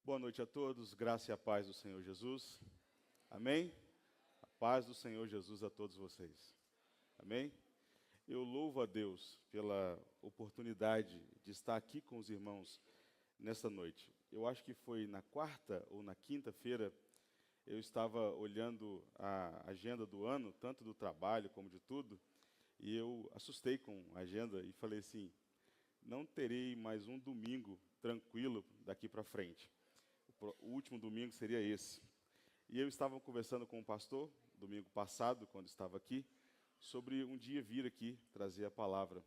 Boa noite a todos, graça e a paz do Senhor Jesus. Amém? A paz do Senhor Jesus a todos vocês. Amém? Eu louvo a Deus pela oportunidade de estar aqui com os irmãos nesta noite. Eu acho que foi na quarta ou na quinta-feira, eu estava olhando a agenda do ano, tanto do trabalho como de tudo, e eu assustei com a agenda e falei assim, não terei mais um domingo tranquilo daqui para frente. O último domingo seria esse. E eu estava conversando com o pastor, domingo passado, quando estava aqui, sobre um dia vir aqui trazer a palavra.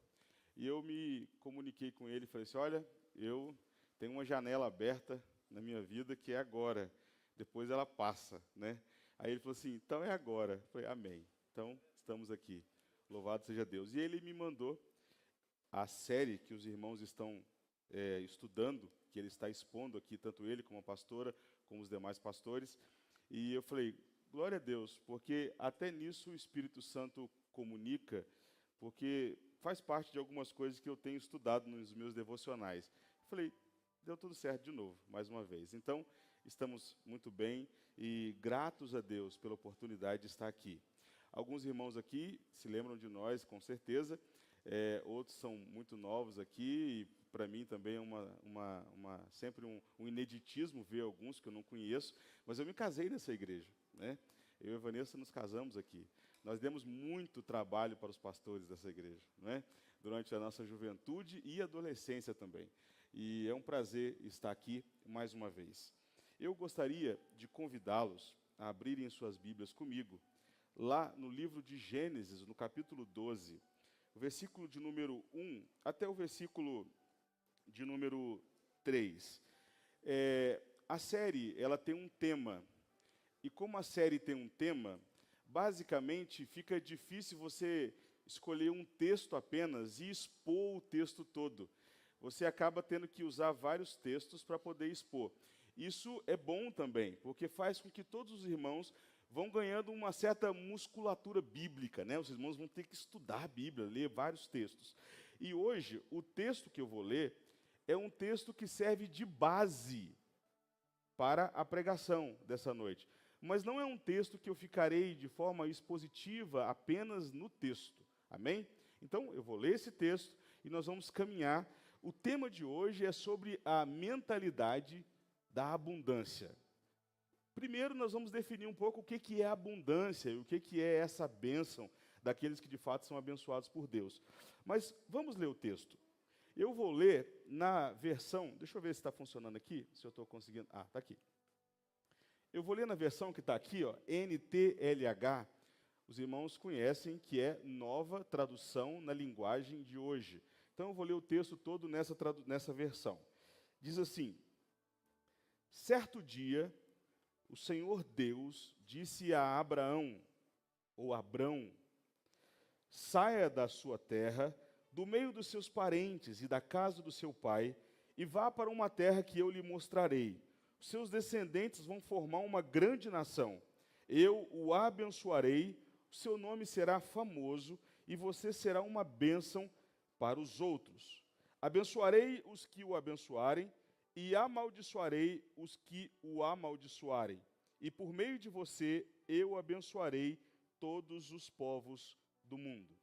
E eu me comuniquei com ele e falei assim, olha, eu tenho uma janela aberta na minha vida que é agora, depois ela passa, né? Aí ele falou assim, então é agora. Eu falei, amém. Então, estamos aqui. Louvado seja Deus. E ele me mandou a série que os irmãos estão estudando, que ele está expondo aqui, tanto ele como a pastora, como os demais pastores. E eu falei, glória a Deus, porque até nisso o Espírito Santo comunica, porque faz parte de algumas coisas que eu tenho estudado nos meus devocionais. Eu falei, deu tudo certo de novo, mais uma vez. Então, estamos muito bem e gratos a Deus pela oportunidade de estar aqui. Alguns irmãos aqui se lembram de nós, com certeza, outros são muito novos aqui, e para mim também é sempre um ineditismo ver alguns que eu não conheço, mas eu me casei nessa igreja, né? Eu e a Vanessa nos casamos aqui. Nós demos muito trabalho para os pastores dessa igreja, né? Durante a nossa juventude e adolescência também. E é um prazer estar aqui mais uma vez. Eu gostaria de convidá-los a abrirem suas Bíblias comigo, lá no livro de Gênesis, no capítulo 12, o versículo de número 1 até o versículo de número 3. A série ela tem um tema, e como a série tem um tema, basicamente fica difícil você escolher um texto apenas e expor o texto todo. Você acaba tendo que usar vários textos para poder expor. Isso é bom também, porque faz com que todos os irmãos vão ganhando uma certa musculatura bíblica, né? Os irmãos vão ter que estudar a Bíblia, ler vários textos. E hoje, o texto que eu vou ler é um texto que serve de base para a pregação dessa noite. Mas não é um texto que eu ficarei de forma expositiva apenas no texto. Amém? Então, eu vou ler esse texto e nós vamos caminhar. O tema de hoje é sobre a mentalidade da abundância. Primeiro, nós vamos definir um pouco o que é abundância e o que é essa bênção daqueles que de fato são abençoados por Deus. Mas vamos ler o texto. Eu vou ler na versão, deixa eu ver se está funcionando aqui, se eu estou conseguindo. Ah, está aqui. Eu vou ler na versão que está aqui, ó, NTLH. Os irmãos conhecem que é nova tradução na linguagem de hoje. Então eu vou ler o texto todo nessa versão. Diz assim: certo dia, o Senhor Deus disse a Abraão, ou Abrão, saia da sua terra, do meio dos seus parentes e da casa do seu pai, e vá para uma terra que eu lhe mostrarei. Os seus descendentes vão formar uma grande nação. Eu o abençoarei, o seu nome será famoso, e você será uma bênção para os outros. Abençoarei os que o abençoarem, e amaldiçoarei os que o amaldiçoarem. E por meio de você, eu abençoarei todos os povos do mundo.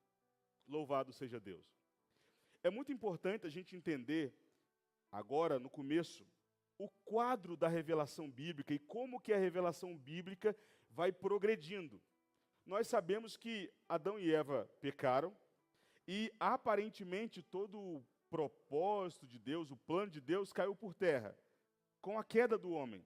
Louvado seja Deus. É muito importante a gente entender, agora, no começo, o quadro da revelação bíblica e como que a revelação bíblica vai progredindo. Nós sabemos que Adão e Eva pecaram e, aparentemente, todo o propósito de Deus, o plano de Deus, caiu por terra, com a queda do homem.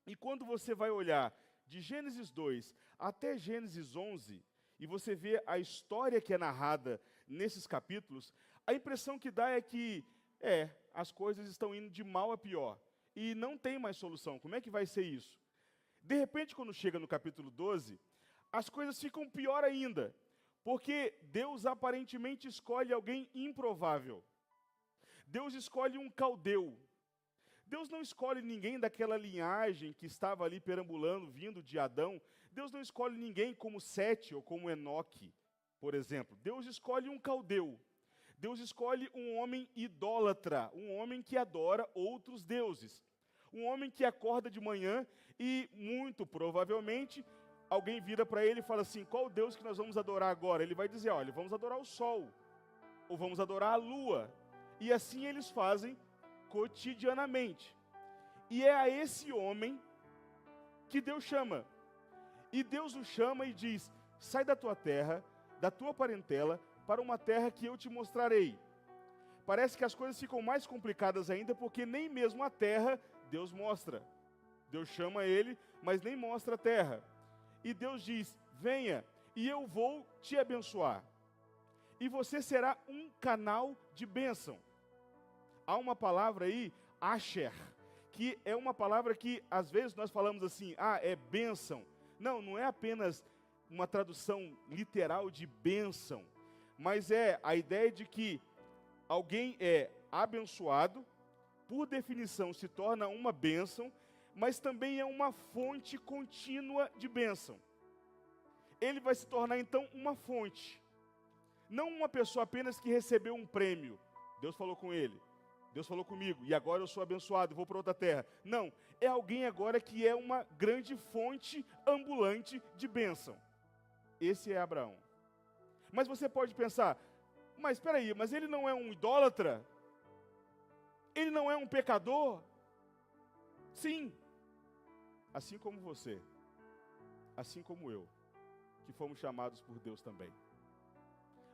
E quando você vai olhar de Gênesis 2 até Gênesis 11, e você vê a história que é narrada nesses capítulos, a impressão que dá é que, as coisas estão indo de mal a pior, e não tem mais solução. Como é que vai ser isso? De repente, quando chega no capítulo 12, as coisas ficam pior ainda, porque Deus aparentemente escolhe alguém improvável. Deus escolhe um caldeu. Deus não escolhe ninguém daquela linhagem que estava ali perambulando, vindo de Adão. Deus não escolhe ninguém como Sete ou como Enoque, por exemplo. Deus escolhe um caldeu. Deus escolhe um homem idólatra, um homem que adora outros deuses. Um homem que acorda de manhã e, muito provavelmente, alguém vira para ele e fala assim, qual Deus que nós vamos adorar agora? Ele vai dizer, olha, vamos adorar o sol, ou vamos adorar a lua. E assim eles fazem cotidianamente. E é a esse homem que Deus chama. E Deus o chama e diz, sai da tua terra, da tua parentela, para uma terra que eu te mostrarei. Parece que as coisas ficam mais complicadas ainda, porque nem mesmo a terra Deus mostra. Deus chama ele, mas nem mostra a terra. E Deus diz, venha, e eu vou te abençoar. E você será um canal de bênção. Há uma palavra aí, Asher, que é uma palavra que às vezes nós falamos assim, é bênção. Não, não é apenas uma tradução literal de bênção, mas é a ideia de que alguém é abençoado, por definição se torna uma bênção, mas também é uma fonte contínua de bênção. Ele vai se tornar então uma fonte. Não uma pessoa apenas que recebeu um prêmio. Deus falou com ele, Deus falou comigo, e agora eu sou abençoado, vou para outra terra. Não, é alguém agora que é uma grande fonte ambulante de bênção. Esse é Abraão. Mas você pode pensar, mas espera aí, mas ele não é um idólatra? Ele não é um pecador? Sim, assim como você, assim como eu, que fomos chamados por Deus também.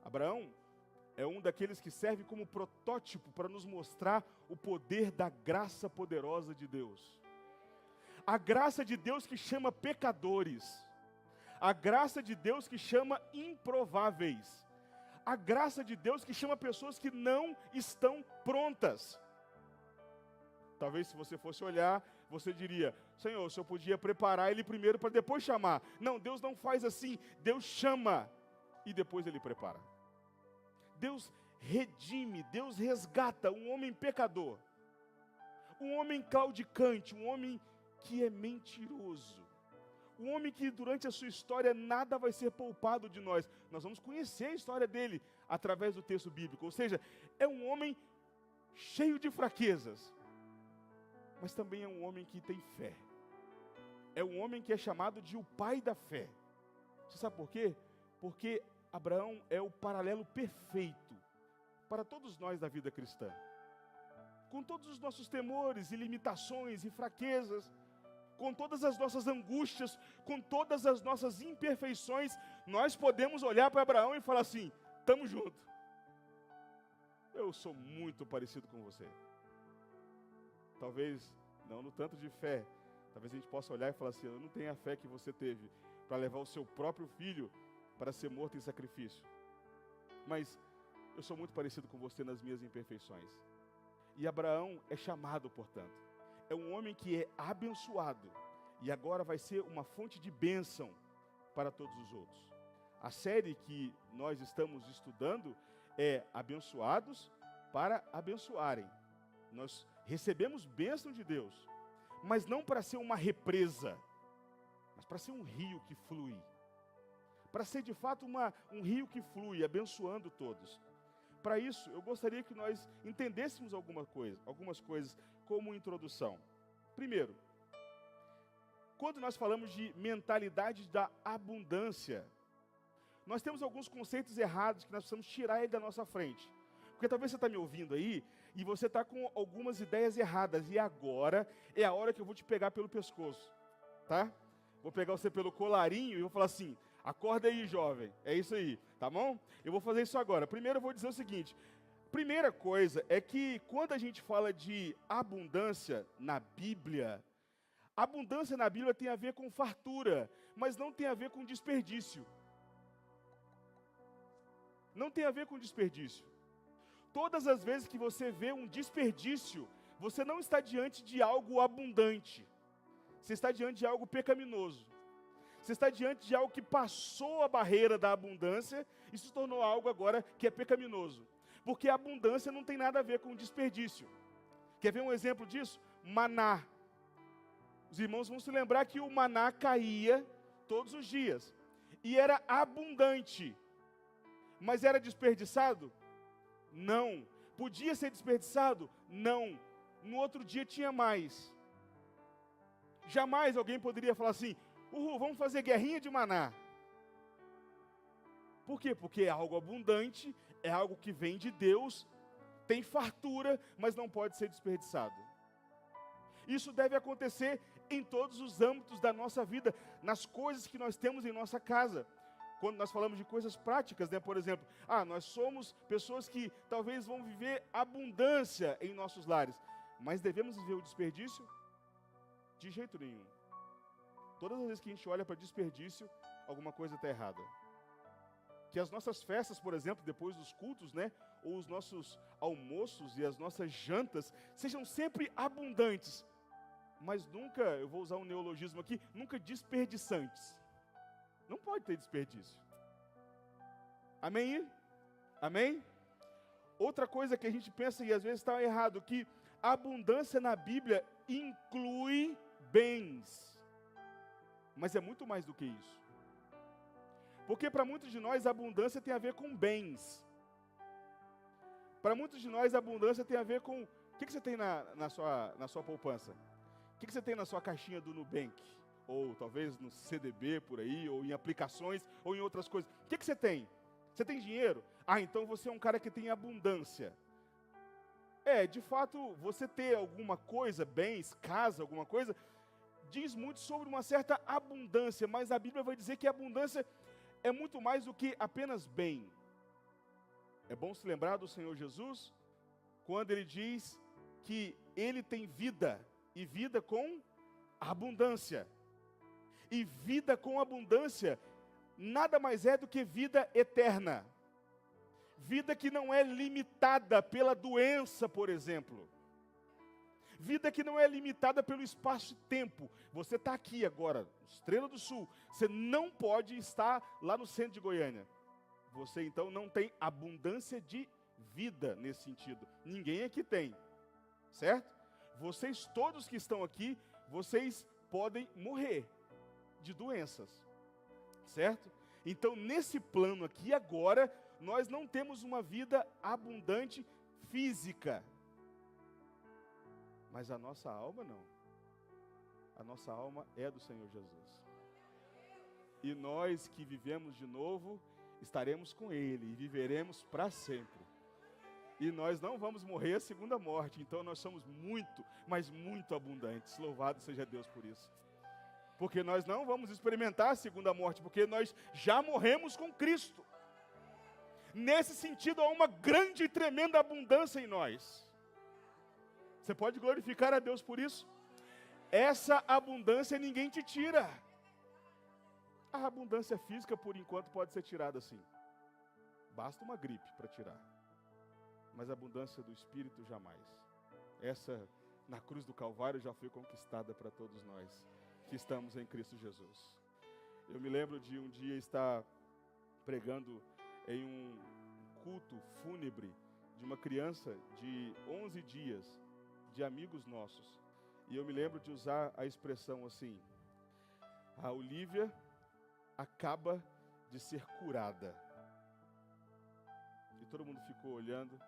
Abraão é um daqueles que serve como protótipo para nos mostrar o poder da graça poderosa de Deus. A graça de Deus que chama pecadores. A graça de Deus que chama improváveis. A graça de Deus que chama pessoas que não estão prontas. Talvez se você fosse olhar, você diria, Senhor, o Senhor podia preparar ele primeiro para depois chamar. Não, Deus não faz assim. Deus chama e depois ele prepara. Deus redime, Deus resgata um homem pecador. Um homem claudicante, um homem que é mentiroso. Um homem que durante a sua história nada vai ser poupado de nós. Nós vamos conhecer a história dele através do texto bíblico. Ou seja, é um homem cheio de fraquezas. Mas também é um homem que tem fé. É um homem que é chamado de o pai da fé. Você sabe por quê? Porque Abraão é o paralelo perfeito para todos nós da vida cristã. Com todos os nossos temores e limitações e fraquezas, com todas as nossas angústias, com todas as nossas imperfeições, nós podemos olhar para Abraão e falar assim, estamos juntos. Eu sou muito parecido com você. Talvez, não no tanto de fé, talvez a gente possa olhar e falar assim, eu não tenho a fé que você teve para levar o seu próprio filho para ser morto em sacrifício. Mas eu sou muito parecido com você nas minhas imperfeições. E Abraão é chamado, portanto. É um homem que é abençoado. E agora vai ser uma fonte de bênção para todos os outros. A série que nós estamos estudando é Abençoados para Abençoarem. Nós recebemos bênção de Deus, mas não para ser uma represa, mas para ser um rio que flui. Para ser de fato um rio que flui, abençoando todos. Para isso, eu gostaria que nós entendêssemos algumas coisas como introdução. Primeiro, quando nós falamos de mentalidade da abundância, nós temos alguns conceitos errados que nós precisamos tirar ele da nossa frente. Porque talvez você está me ouvindo aí e você está com algumas ideias erradas. E agora é a hora que eu vou te pegar pelo pescoço, tá? Vou pegar você pelo colarinho e vou falar assim, acorda aí, jovem. É isso aí, tá bom? Eu vou fazer isso agora. Primeiro eu vou dizer o seguinte. Primeira coisa é que quando a gente fala de abundância na Bíblia, abundância na Bíblia tem a ver com fartura, mas não tem a ver com desperdício. Não tem a ver com desperdício. Todas as vezes que você vê um desperdício, você não está diante de algo abundante. Você está diante de algo pecaminoso. Você está diante de algo que passou a barreira da abundância e se tornou algo agora que é pecaminoso. Porque a abundância não tem nada a ver com desperdício. Quer ver um exemplo disso? Maná. Os irmãos vão se lembrar que o maná caía todos os dias. E era abundante. Mas era desperdiçado? Não. Podia ser desperdiçado? Não. No outro dia tinha mais. Jamais alguém poderia falar assim, vamos fazer guerrinha de maná. Por quê? Porque é algo abundante, é algo que vem de Deus, tem fartura, mas não pode ser desperdiçado. Isso deve acontecer em todos os âmbitos da nossa vida, nas coisas que nós temos em nossa casa. Quando nós falamos de coisas práticas, né? Por exemplo, nós somos pessoas que talvez vão viver abundância em nossos lares, mas devemos viver o desperdício? De jeito nenhum. Todas as vezes que a gente olha para desperdício, alguma coisa está errada. Que as nossas festas, por exemplo, depois dos cultos, né? Ou os nossos almoços e as nossas jantas, sejam sempre abundantes, mas nunca, eu vou usar um neologismo aqui, nunca desperdiçantes. Não pode ter desperdício. Amém? Amém? Outra coisa que a gente pensa e às vezes está errado, que a abundância na Bíblia inclui bens. Mas é muito mais do que isso. Porque para muitos de nós a abundância tem a ver com bens. Para muitos de nós a abundância tem a ver com... O que você tem na sua poupança? O que você tem na sua caixinha do Nubank? Ou talvez no CDB por aí, ou em aplicações, ou em outras coisas. O que você tem? Você tem dinheiro? Então você é um cara que tem abundância. De fato, você ter alguma coisa, bens, casa, alguma coisa, diz muito sobre uma certa abundância, mas a Bíblia vai dizer que a abundância é muito mais do que apenas bem. É bom se lembrar do Senhor Jesus, quando Ele diz que Ele tem vida, e vida com abundância. E vida com abundância nada mais é do que vida eterna. Vida que não é limitada pela doença, por exemplo. Vida que não é limitada pelo espaço e tempo. Você está aqui agora, Estrela do Sul. Você não pode estar lá no centro de Goiânia. Você então não tem abundância de vida nesse sentido. Ninguém aqui tem. Certo? Vocês todos que estão aqui, vocês podem morrer de doenças. Certo? Então nesse plano aqui agora, nós não temos uma vida abundante física. Mas a nossa alma não. A nossa alma é do Senhor Jesus. E nós que vivemos de novo, estaremos com Ele e viveremos para sempre. E nós não vamos morrer a segunda morte. Então nós somos muito, mas muito abundantes. Louvado seja Deus por isso. Porque nós não vamos experimentar a segunda morte, porque nós já morremos com Cristo. Nesse sentido, há uma grande e tremenda abundância em nós. Você pode glorificar a Deus por isso? Essa abundância ninguém te tira. A abundância física, por enquanto, pode ser tirada assim. Basta uma gripe para tirar. Mas a abundância do Espírito, jamais. Essa, na cruz do Calvário, já foi conquistada para todos nós, que estamos em Cristo Jesus. Eu me lembro de um dia estar pregando em um culto fúnebre de uma criança de 11 dias, de amigos nossos. E eu me lembro de usar a expressão assim: a Olívia acaba de ser curada. E todo mundo ficou olhando.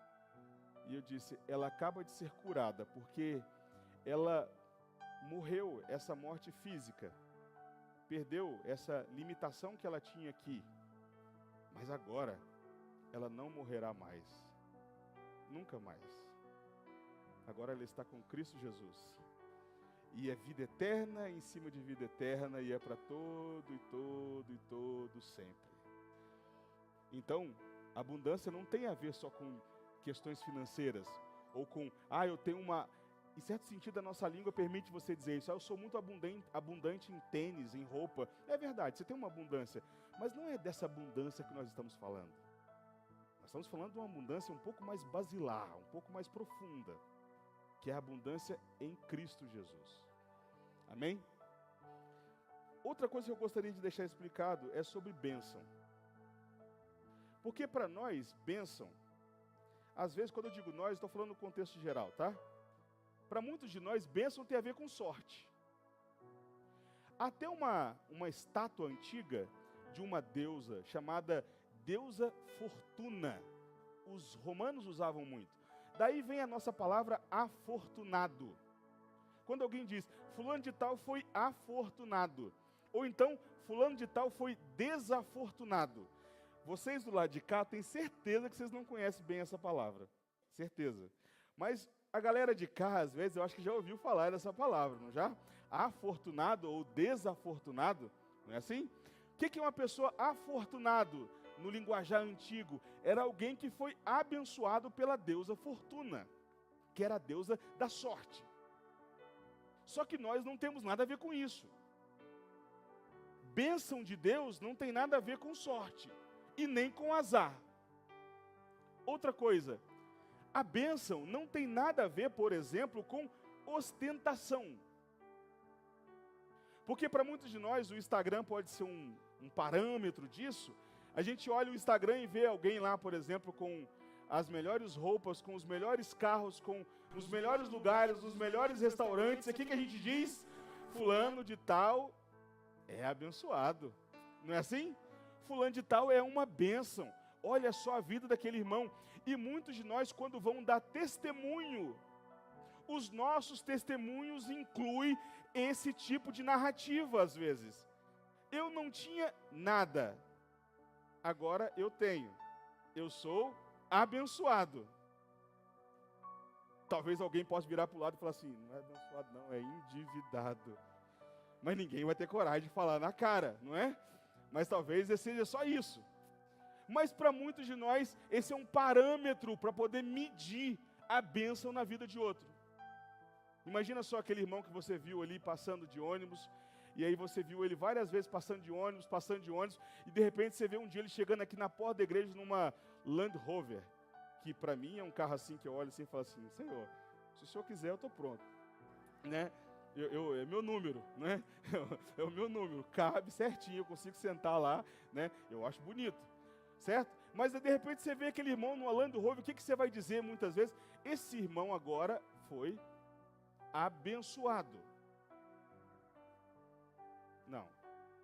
E eu disse, ela acaba de ser curada, porque ela morreu essa morte física. Perdeu essa limitação que ela tinha aqui. Mas agora, ela não morrerá mais. Nunca mais. Agora ela está com Cristo Jesus. E é vida eterna em cima de vida eterna, e é para todo e todo e todo sempre. Então, a abundância não tem a ver só com questões financeiras, ou com, eu tenho uma... Em certo sentido, a nossa língua permite você dizer isso. Eu sou muito abundante em tênis, em roupa. É verdade, você tem uma abundância. Mas não é dessa abundância que nós estamos falando. Nós estamos falando de uma abundância um pouco mais basilar, um pouco mais profunda, que é a abundância em Cristo Jesus. Amém? Outra coisa que eu gostaria de deixar explicado é sobre bênção. Porque para nós, bênção, às vezes quando eu digo nós, estou falando no contexto geral, tá? Para muitos de nós, bênção tem a ver com sorte. Até uma estátua antiga de uma deusa chamada deusa Fortuna. Os romanos usavam muito. Daí vem a nossa palavra afortunado. Quando alguém diz, fulano de tal foi afortunado, ou então, fulano de tal foi desafortunado. Vocês do lado de cá têm certeza que vocês não conhecem bem essa palavra. Certeza. Mas a galera de cá, às vezes, eu acho que já ouviu falar dessa palavra, não já? Afortunado ou desafortunado, não é assim? O que é uma pessoa afortunado no linguajar antigo? Era alguém que foi abençoado pela deusa Fortuna, que era a deusa da sorte. Só que nós não temos nada a ver com isso. Bênção de Deus não tem nada a ver com sorte e nem com azar. Outra coisa, a bênção não tem nada a ver, por exemplo, com ostentação. Porque para muitos de nós o Instagram pode ser um parâmetro disso. A gente olha o Instagram e vê alguém lá, por exemplo, com as melhores roupas, com os melhores carros, com os melhores lugares, os melhores restaurantes. Aqui que a gente diz, fulano de tal é abençoado. Não é assim? Fulano de tal é uma bênção. Olha só a vida daquele irmão. E muitos de nós, quando vão dar testemunho, os nossos testemunhos incluem esse tipo de narrativa, às vezes. Eu não tinha nada, agora eu tenho. Eu sou abençoado. Talvez alguém possa virar para o lado e falar assim, não é abençoado não, é endividado. Mas ninguém vai ter coragem de falar na cara, não é? Mas talvez seja só isso. Mas para muitos de nós, esse é um parâmetro para poder medir a bênção na vida de outro. Imagina só aquele irmão que você viu ali passando de ônibus, e aí você viu ele várias vezes passando de ônibus, e de repente você vê um dia ele chegando aqui na porta da igreja numa Land Rover, que para mim é um carro assim que eu olho assim e falo assim, Senhor, se o Senhor quiser eu estou pronto, né? É meu número, né? É o meu número, cabe certinho, eu consigo sentar lá, né? Eu acho bonito, certo? Mas de repente você vê aquele irmão no Land Rover, o que você vai dizer muitas vezes? Esse irmão agora foi abençoado. Não,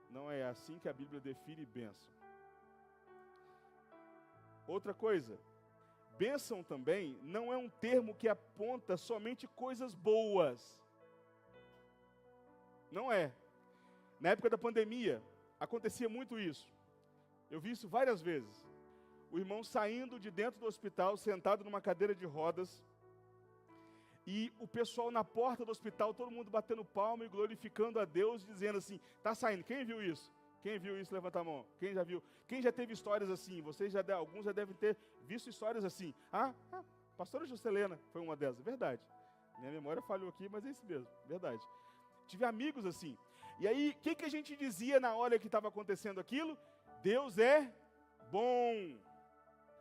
não é assim que a Bíblia define bênção. Outra coisa, bênção também não é um termo que aponta somente coisas boas. Não é. Na época da pandemia, acontecia muito isso. Eu vi isso várias vezes. O irmão saindo de dentro do hospital, sentado numa cadeira de rodas, e o pessoal na porta do hospital, todo mundo batendo palma e glorificando a Deus, dizendo assim, está saindo. Quem viu isso? Quem viu isso, levanta a mão. Quem já viu? Quem já teve histórias assim? Alguns já devem ter visto histórias assim. Pastora Juscelena foi uma delas, verdade. Minha memória falhou aqui, mas é isso mesmo, verdade. Tive amigos assim. E aí, o que a gente dizia na hora que estava acontecendo aquilo? Deus é bom.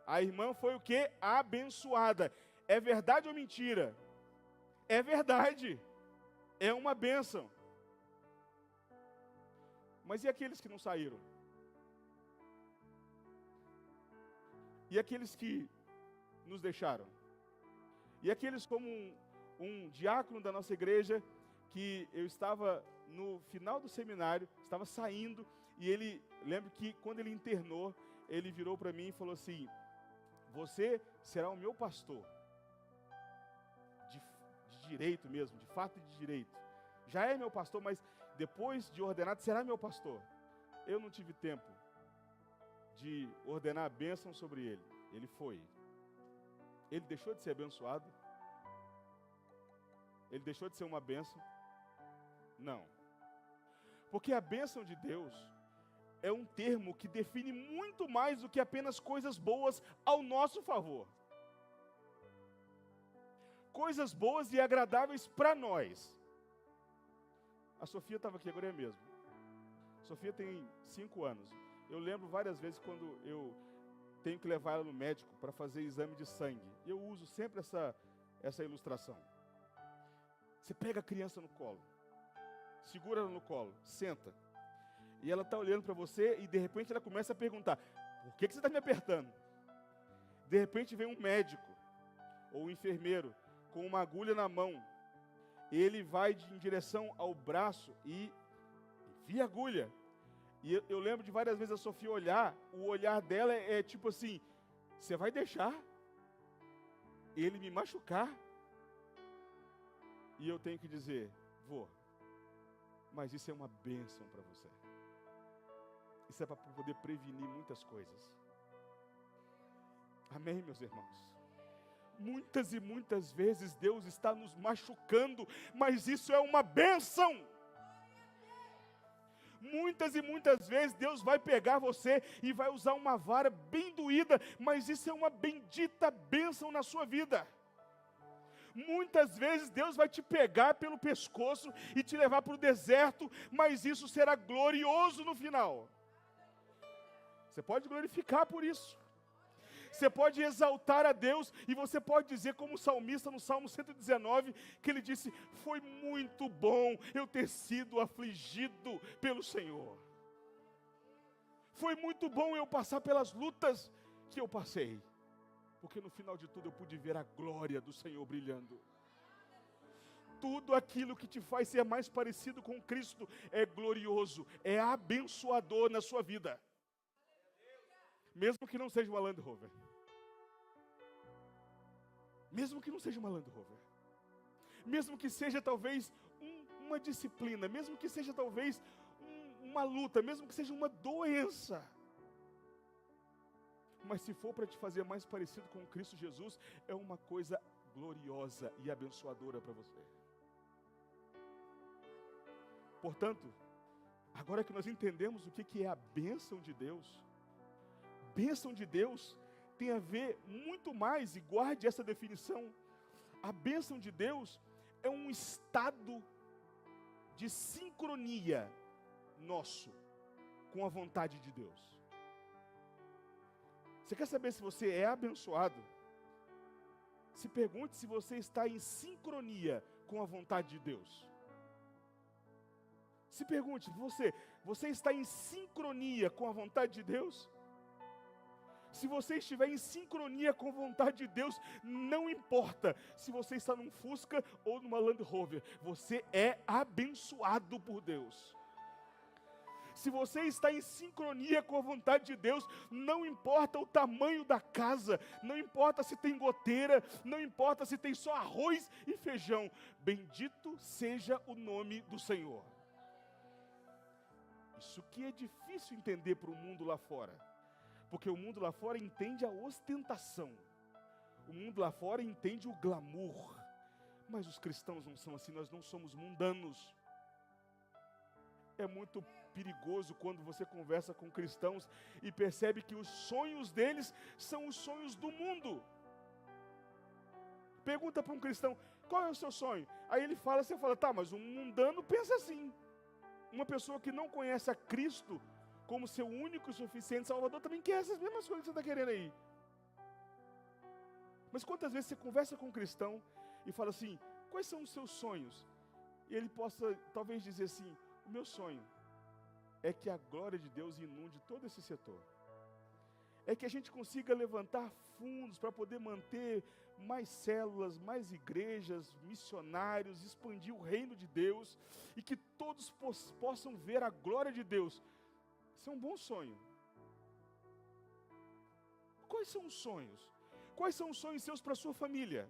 A irmã foi o quê? Abençoada. É verdade ou mentira? É verdade. É uma bênção. Mas e aqueles que não saíram? E aqueles que nos deixaram? E aqueles como um diácono da nossa igreja, que eu estava no final do seminário, estava saindo, e ele, lembro que quando ele internou, ele virou para mim e falou assim, você será o meu pastor, de direito mesmo, de fato e de direito. Já é meu pastor, mas depois de ordenado, será meu pastor. Eu não tive tempo de ordenar a bênção sobre ele. Ele foi. Ele deixou de ser abençoado? Ele deixou de ser uma bênção? Não. Porque a bênção de Deus é um termo que define muito mais do que apenas coisas boas ao nosso favor. Coisas boas e agradáveis para nós. A Sofia estava aqui agora mesmo. Sofia tem 5 anos. Eu lembro várias vezes quando eu tenho que levar ela no médico para fazer exame de sangue. Eu uso sempre essa ilustração. Você pega a criança no colo, segura ela no colo, senta. E ela está olhando para você e de repente ela começa a perguntar, por que você está me apertando? De repente vem um médico ou um enfermeiro com uma agulha na mão. Ele vai em direção ao braço e enfia a agulha. E eu lembro de várias vezes a Sofia olhar, o olhar dela é tipo assim, você vai deixar ele me machucar? E eu tenho que dizer, vou. Mas isso é uma bênção para você. Isso é para poder prevenir muitas coisas. Amém, meus irmãos? Muitas e muitas vezes Deus está nos machucando, mas isso é uma bênção. Muitas e muitas vezes Deus vai pegar você e vai usar uma vara bem doída, mas isso é uma bendita bênção na sua vida. Muitas vezes Deus vai te pegar pelo pescoço e te levar para o deserto, mas isso será glorioso no final. Você pode glorificar por isso. Você pode exaltar a Deus e você pode dizer como o salmista no Salmo 119, que ele disse, foi muito bom eu ter sido afligido pelo Senhor. Foi muito bom eu passar pelas lutas que eu passei, porque no final de tudo eu pude ver a glória do Senhor brilhando. Tudo aquilo que te faz ser mais parecido com Cristo é glorioso, é abençoador na sua vida. Mesmo que não seja uma Land Rover. Mesmo que não seja uma Land Rover. Mesmo que seja talvez uma disciplina. Mesmo que seja talvez uma luta. Mesmo que seja uma doença. Mas se for para te fazer mais parecido com Cristo Jesus, é uma coisa gloriosa e abençoadora para você. Portanto, agora que nós entendemos o que é a bênção de Deus, bênção de Deus tem a ver muito mais, e guarde essa definição, a bênção de Deus é um estado de sincronia nosso com a vontade de Deus. Você quer saber se você é abençoado? Se pergunte se você está em sincronia com a vontade de Deus. Se pergunte, você está em sincronia com a vontade de Deus? Se você estiver em sincronia com a vontade de Deus, não importa se você está num Fusca ou numa Land Rover, você é abençoado por Deus. Se você está em sincronia com a vontade de Deus, não importa o tamanho da casa, não importa se tem goteira, não importa se tem só arroz e feijão, bendito seja o nome do Senhor. Isso que é difícil entender para o mundo lá fora. Porque o mundo lá fora entende a ostentação. O mundo lá fora entende o glamour. Mas os cristãos não são assim, nós não somos mundanos. É muito perigoso quando você conversa com cristãos e percebe que os sonhos deles são os sonhos do mundo. Pergunta para um cristão, qual é o seu sonho? Aí ele fala, você fala, tá, mas um mundano pensa assim. Uma pessoa que não conhece a Cristo como seu único e suficiente Salvador, também quer essas mesmas coisas que você está querendo aí. Mas quantas vezes você conversa com um cristão e fala assim, quais são os seus sonhos? E ele possa talvez dizer assim, o meu sonho é que a glória de Deus inunde todo esse setor. É que a gente consiga levantar fundos para poder manter mais células, mais igrejas, missionários, expandir o reino de Deus e que todos possam ver a glória de Deus. Isso é um bom sonho. Quais são os sonhos? Quais são os sonhos seus para a sua família?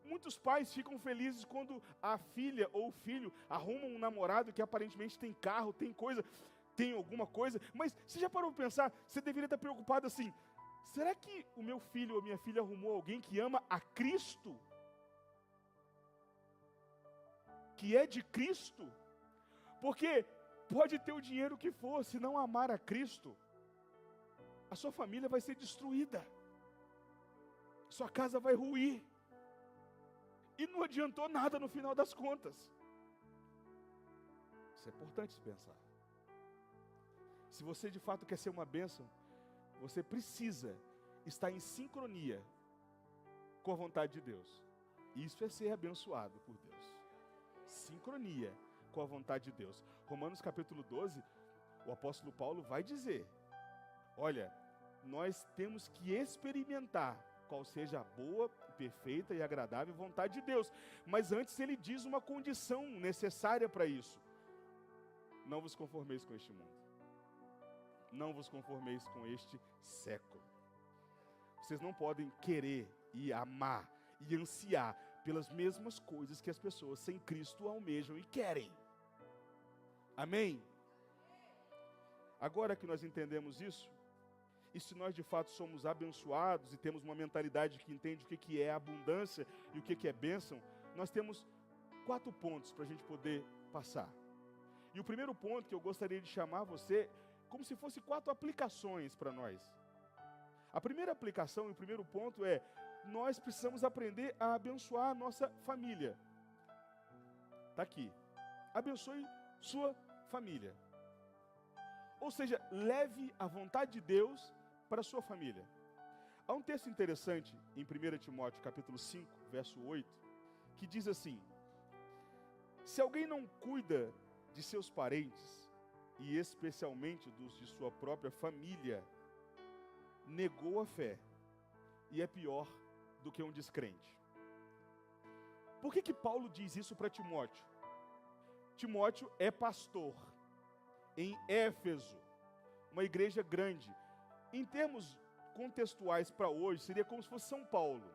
Muitos pais ficam felizes quando a filha ou o filho arrumam um namorado que aparentemente tem carro, tem coisa, tem alguma coisa, mas você já parou para pensar, você deveria estar preocupado assim, será que o meu filho ou minha filha arrumou alguém que ama a Cristo? Que é de Cristo? Porque pode ter o dinheiro que for, se não amar a Cristo, a sua família vai ser destruída, sua casa vai ruir, e não adiantou nada no final das contas. Isso é importante pensar. Se você de fato quer ser uma bênção, você precisa estar em sincronia com a vontade de Deus. Isso é ser abençoado por Deus. Sincronia com a vontade de Deus. Romanos capítulo 12, o apóstolo Paulo vai dizer, olha, nós temos que experimentar qual seja a boa, perfeita e agradável vontade de Deus. Mas antes ele diz uma condição necessária para isso. Não vos conformeis com este mundo. Não vos conformeis com este século. Vocês não podem querer e amar e ansiar pelas mesmas coisas que as pessoas sem Cristo almejam e querem. Amém? Agora que nós entendemos isso, e se nós de fato somos abençoados e temos uma mentalidade que entende o que é abundância e o que é bênção, nós temos 4 pontos para a gente poder passar. E o primeiro ponto que eu gostaria de chamar você, como se fosse 4 aplicações para nós. A primeira aplicação e o primeiro ponto é: nós precisamos aprender a abençoar a nossa família. Está aqui. Abençoe sua família. Ou seja, leve a vontade de Deus para a sua família. Há um texto interessante em 1 Timóteo capítulo 5, verso 8, que diz assim: se alguém não cuida de seus parentes, e especialmente dos de sua própria família, negou a fé e é pior do que um descrente. Por que Paulo diz isso para Timóteo? Timóteo é pastor em Éfeso, uma igreja grande. Em termos contextuais para hoje, seria como se fosse São Paulo.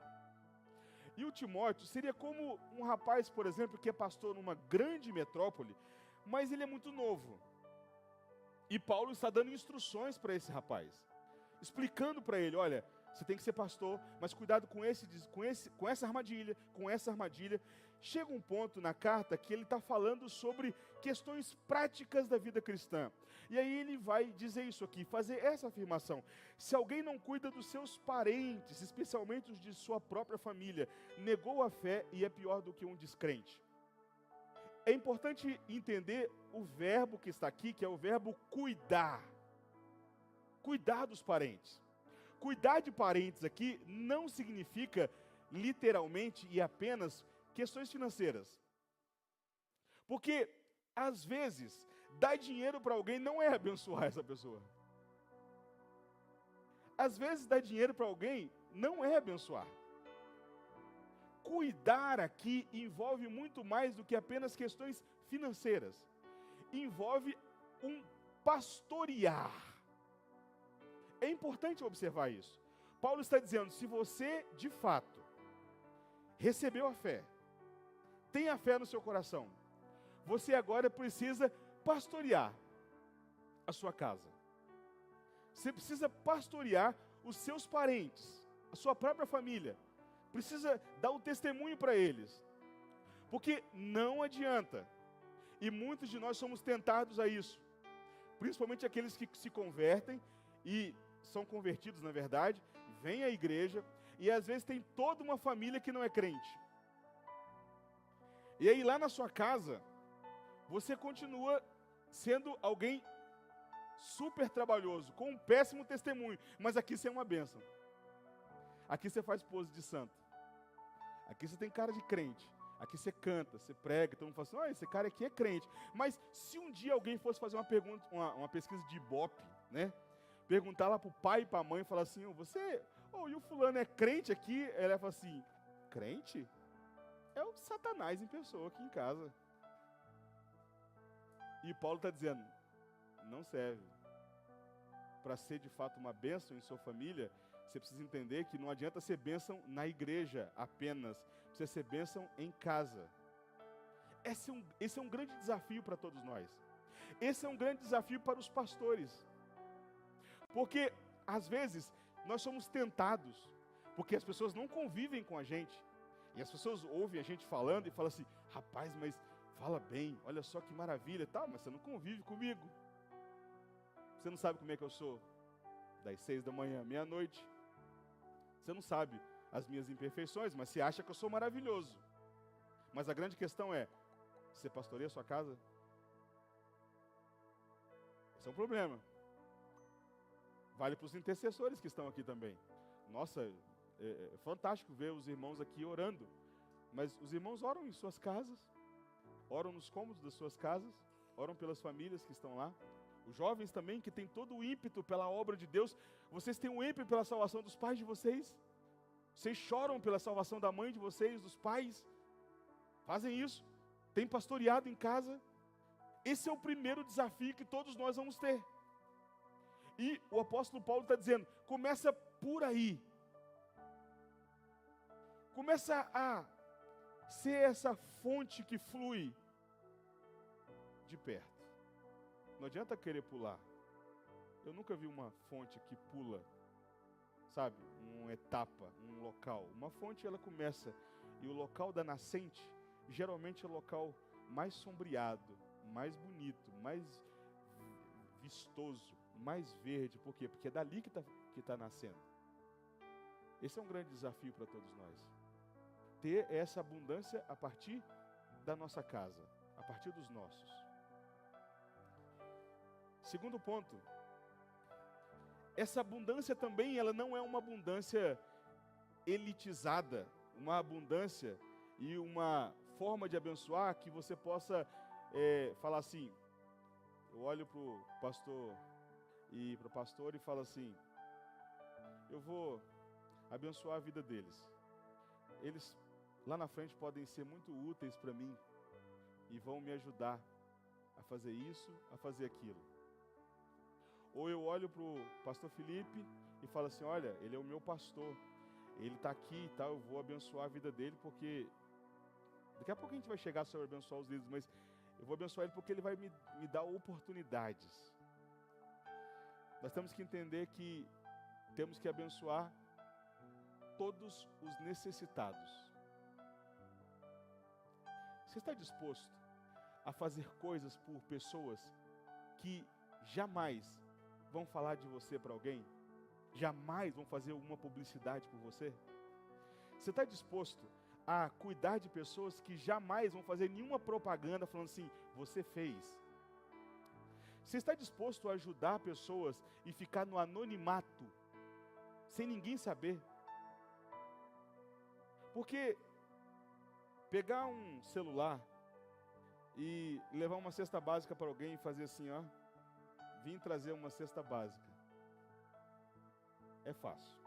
E o Timóteo seria como um rapaz, por exemplo, que é pastor numa grande metrópole, mas ele é muito novo. E Paulo está dando instruções para esse rapaz, explicando para ele: olha, você tem que ser pastor, mas cuidado com essa armadilha. Chega um ponto na carta que ele está falando sobre questões práticas da vida cristã. E aí ele vai dizer isso aqui, fazer essa afirmação: se alguém não cuida dos seus parentes, especialmente os de sua própria família, negou a fé e é pior do que um descrente. É importante entender o verbo que está aqui, que é o verbo cuidar. Cuidar dos parentes. Cuidar de parentes aqui não significa literalmente e apenas questões financeiras. Porque, às vezes, dar dinheiro para alguém não é abençoar essa pessoa. Às vezes, dar dinheiro para alguém não é abençoar. Cuidar aqui envolve muito mais do que apenas questões financeiras. Envolve um pastorear. É importante observar isso. Paulo está dizendo: se você, de fato, recebeu a fé, tem a fé no seu coração, você agora precisa pastorear a sua casa. Você precisa pastorear os seus parentes, a sua própria família. Precisa dar um testemunho para eles. Porque não adianta. E muitos de nós somos tentados a isso. Principalmente aqueles que se convertem e são convertidos, na verdade, vêm à igreja e às vezes tem toda uma família que não é crente. E aí lá na sua casa, você continua sendo alguém super trabalhoso, com um péssimo testemunho, mas aqui você é uma bênção. Aqui você faz pose de santo. Aqui você tem cara de crente. Aqui você canta, você prega, todo mundo fala assim: olha, esse cara aqui é crente. Mas se um dia alguém fosse fazer uma pergunta, uma pesquisa de Ibope, né? Perguntar lá para o pai e para a mãe, falar assim: e o fulano é crente aqui? Ela fala assim: crente? É o Satanás em pessoa aqui em casa. E Paulo está dizendo: não serve. Para ser de fato uma bênção em sua família, você precisa entender que não adianta ser bênção na igreja apenas, precisa ser bênção em casa. Esse é um grande desafio para todos nós. Esse é um grande desafio para os pastores. Porque, às vezes, nós somos tentados, porque as pessoas não convivem com a gente. E as pessoas ouvem a gente falando e falam assim: rapaz, mas fala bem, olha só que maravilha, tal, mas você não convive comigo. Você não sabe como é que eu sou das 6 da manhã, meia-noite. Você não sabe as minhas imperfeições, mas você acha que eu sou maravilhoso. Mas a grande questão é: você pastoreia a sua casa? Esse é um problema. Vale para os intercessores que estão aqui também. Nossa, é fantástico ver os irmãos aqui orando. Mas os irmãos oram em suas casas, oram nos cômodos das suas casas, oram pelas famílias que estão lá. Os jovens também, que têm todo o ímpeto pela obra de Deus. Vocês têm um ímpeto pela salvação dos pais de vocês. Vocês choram pela salvação da mãe de vocês, dos pais. Fazem isso. Têm pastoreado em casa. Esse é o primeiro desafio que todos nós vamos ter. E o apóstolo Paulo está dizendo: começa por aí. Começa a ser essa fonte que flui de perto. Não adianta querer pular. Eu nunca vi uma fonte que pula, sabe, uma etapa, um local. Uma fonte, ela começa, e o local da nascente, geralmente é o local mais sombreado, mais bonito, mais vistoso, mais verde. Por quê? Porque é dali que tá nascendo. Esse é um grande desafio para todos nós. Ter essa abundância a partir da nossa casa, a partir dos nossos. Segundo ponto, essa abundância também, ela não é uma abundância elitizada, uma abundância e uma forma de abençoar que você possa falar assim. Eu olho para o pastor e para o pastor e falo assim: eu vou abençoar a vida deles. Eles lá na frente podem ser muito úteis para mim e vão me ajudar a fazer isso, a fazer aquilo. Ou eu olho para o pastor Felipe e falo assim: olha, ele é o meu pastor, ele está aqui e tal, eu vou abençoar a vida dele, porque daqui a pouco a gente vai chegar sobre abençoar os líderes, mas eu vou abençoar ele porque ele vai me dar oportunidades. Nós temos que entender que temos que abençoar todos os necessitados. Você está disposto a fazer coisas por pessoas que jamais vão falar de você para alguém? Jamais vão fazer uma publicidade por você? Você está disposto a cuidar de pessoas que jamais vão fazer nenhuma propaganda falando assim: você fez? Você está disposto a ajudar pessoas e ficar no anonimato, sem ninguém saber? Porque pegar um celular e levar uma cesta básica para alguém e fazer assim, ó, vim trazer uma cesta básica, é fácil.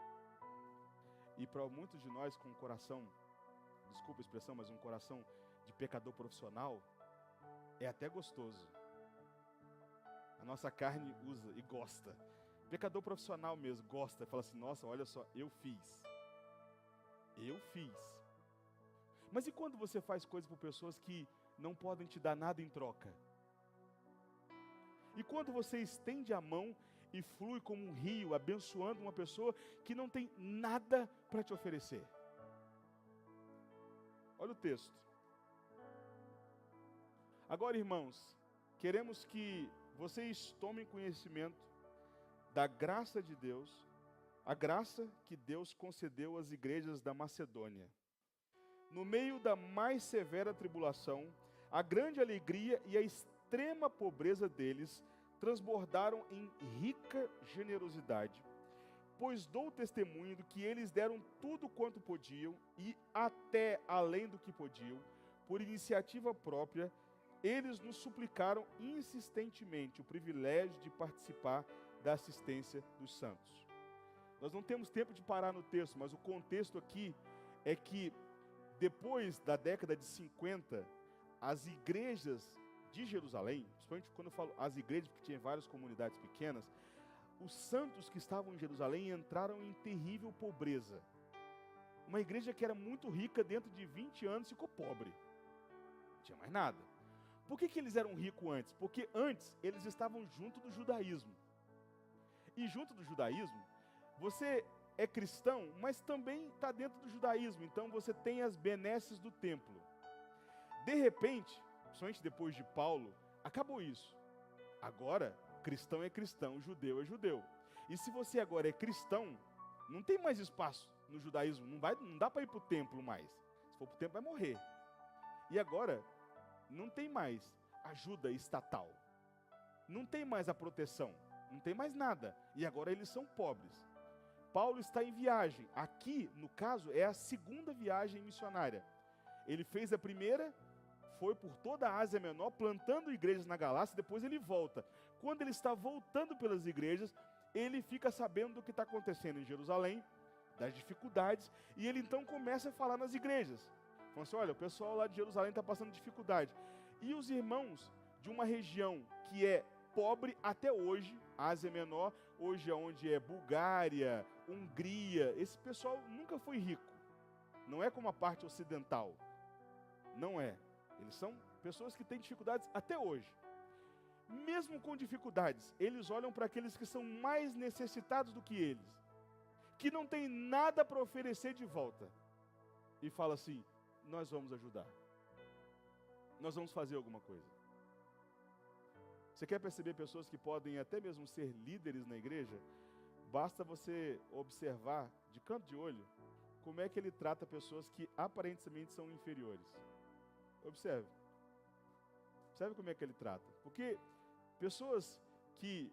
E para muitos de nós com um coração, desculpa a expressão, mas um coração de pecador profissional, é até gostoso. A nossa carne usa e gosta. Pecador profissional mesmo, gosta, fala assim: nossa, olha só, eu fiz. Eu fiz. Mas e quando você faz coisas por pessoas que não podem te dar nada em troca? E quando você estende a mão e flui como um rio, abençoando uma pessoa que não tem nada para te oferecer? Olha o texto. Agora, irmãos, queremos que vocês tomem conhecimento da graça de Deus, a graça que Deus concedeu às igrejas da Macedônia. No meio da mais severa tribulação, a grande alegria e a extrema pobreza deles transbordaram em rica generosidade, pois dou testemunho de que eles deram tudo quanto podiam e até além do que podiam, por iniciativa própria. Eles nos suplicaram insistentemente o privilégio de participar da assistência dos santos. Nós não temos tempo de parar no texto, mas o contexto aqui é que depois da década de 50, as igrejas de Jerusalém, principalmente quando eu falo as igrejas, porque tinha várias comunidades pequenas, os santos que estavam em Jerusalém entraram em terrível pobreza. Uma igreja que era muito rica, dentro de 20 anos ficou pobre. Não tinha mais nada. Por que eles eram ricos antes? Porque antes eles estavam junto do judaísmo. E junto do judaísmo, você é cristão, mas também está dentro do judaísmo. Então você tem as benesses do templo. De repente, principalmente depois de Paulo, acabou isso. Agora, cristão é cristão, judeu é judeu. E se você agora é cristão, não tem mais espaço no judaísmo. Não dá para ir para o templo mais. Se for para o templo, vai morrer. E agora, não tem mais ajuda estatal. Não tem mais a proteção. Não tem mais nada. E agora eles são pobres. Paulo está em viagem. Aqui, no caso, é a segunda viagem missionária. Ele fez a primeira, foi por toda a Ásia Menor, plantando igrejas na Galácia, depois ele volta. Quando ele está voltando pelas igrejas, ele fica sabendo do que está acontecendo em Jerusalém, das dificuldades, e ele então começa a falar nas igrejas. Falando assim: olha, o pessoal lá de Jerusalém está passando dificuldade. E os irmãos de uma região que é pobre até hoje, Ásia Menor, hoje é onde é Bulgária, Hungria, esse pessoal nunca foi rico. Não é como a parte ocidental. Não é. Eles são pessoas que têm dificuldades até hoje. Mesmo com dificuldades, eles olham para aqueles que são mais necessitados do que eles, que não têm nada para oferecer de volta, e fala assim: nós vamos ajudar, nós vamos fazer alguma coisa. Você quer perceber pessoas que podem até mesmo ser líderes na igreja? Basta você observar de canto de olho como é que ele trata pessoas que aparentemente são inferiores. Observe como é que ele trata. Porque pessoas que,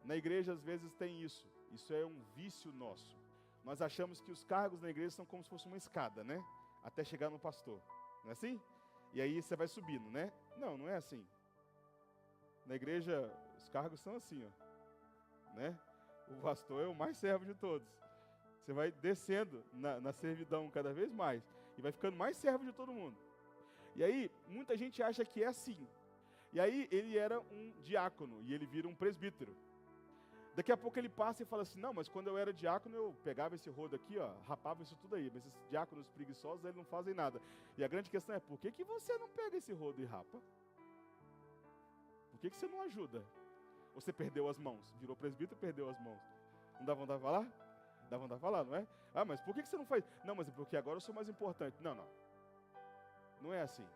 na igreja às vezes tem isso é um vício nosso. Nós achamos que os cargos na igreja são como se fosse uma escada, né? Até chegar no pastor, não é assim? E aí você vai subindo, né? Não, não é assim. Na igreja os cargos são assim, ó, né? O pastor é o mais servo de todos. Você vai descendo na servidão cada vez mais e vai ficando mais servo de todo mundo. E aí, muita gente acha que é assim. E aí, ele era um diácono e ele vira um presbítero. Daqui a pouco ele passa e fala assim: não, mas quando eu era diácono, eu pegava esse rodo aqui, ó, rapava isso tudo aí. Mas esses diáconos preguiçosos, eles não fazem nada. E a grande questão é: por que você não pega esse rodo e rapa? Por que você não ajuda? Você perdeu as mãos. Virou presbítero e perdeu as mãos. Não dá vontade de falar? Dá vontade de falar, não é? Ah, mas por que você não faz? Não, mas é porque agora eu sou mais importante. Não, não. Não é assim.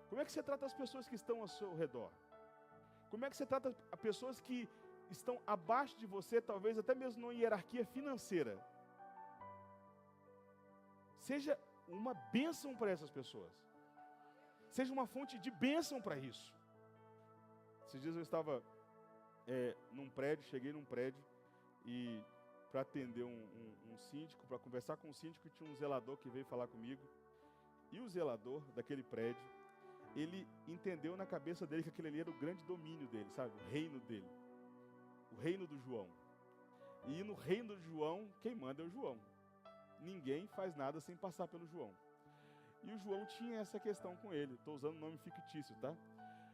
Como é que você trata as pessoas que estão ao seu redor? Como é que você trata as pessoas que estão abaixo de você, talvez até mesmo numa hierarquia financeira? Seja uma bênção para essas pessoas. Seja uma fonte de bênção para isso. Esses dias eu estava num prédio, cheguei num prédio e para atender um síndico, para conversar com o síndico, tinha um zelador que veio falar comigo. E o zelador daquele prédio, ele entendeu na cabeça dele que aquele ali era o grande domínio dele, sabe? O reino dele. O reino do João. E no reino do João, quem manda é o João. Ninguém faz nada sem passar pelo João. E o João tinha essa questão com ele. Estou usando o nome fictício, tá?